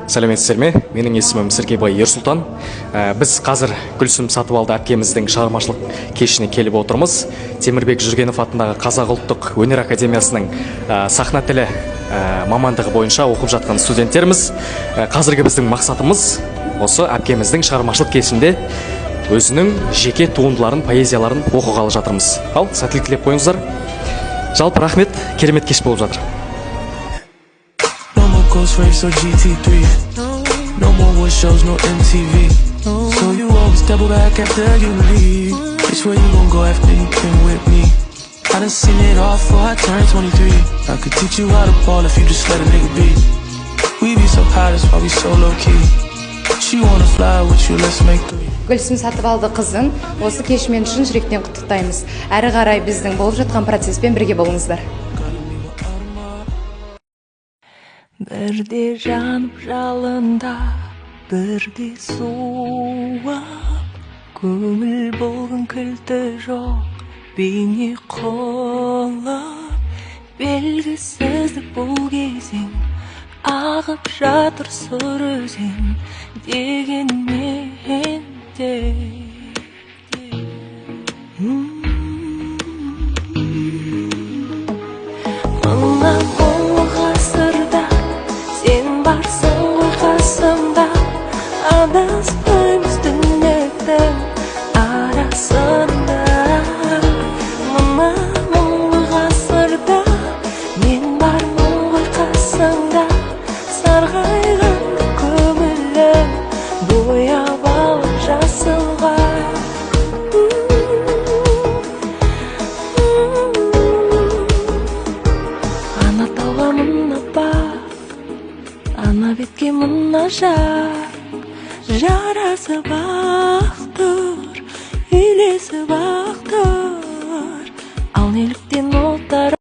Сәлеметсіздер ме? Менің есімім Сергейбай Ерсұлтан. Біз қазір Гүлсім Сатыбалды әпкеміздің шығармашылық кешіне келіп отырмыз. Темірбек Жүргенов атындағы Қазақ ұлттық өнер академиясының сахна тілі мамандығы бойынша оқып жатқан студенттеріміз. Қазіргі біздің мақсатымыз осы әпкеміздің шығармашылық кешінде өзінің жеке туындыларын, поэзияларын оқығалы жатырмыз. Ал, сәттілік тілеп қойыңыздар. Жалпы рахмет, керемет кеш болып жатыр. Ghost race or GT3. No more war shows, no MTV. So you always double back after you leave. Which way you gon' go after you came with me? I done seen it all before I turned 23. I could teach you how to ball if you just let a nigga be. We be so high, that's why we so low key. She wanna fly with you, let's make three. Гүлсім Сатыбалдықызын осы кешмен шын жүректен құттықтаймыз. Әрі қарай біздің болып жатқан процеспен бірге болыңыздар. Бірде жанып жалында, бірде суап, көңіл болғын кілті жоқ, бейне қолап, белгісіздік бұл кезең, ағып жатыр сұр өзен, дегенмен де. Мына бұл ғасырда сен барсың ғой қасымда, адаспаймыз дүниенің арасында. Мына мұңлы ғасырда мен бармын ғой қасыңда, сарғайған көңілім бояп алып жасылға. Ана тауға мына бақ, ана бетке мына жақ, жарасы бақтыр, үйлесі бақтыр, ал неліктен отар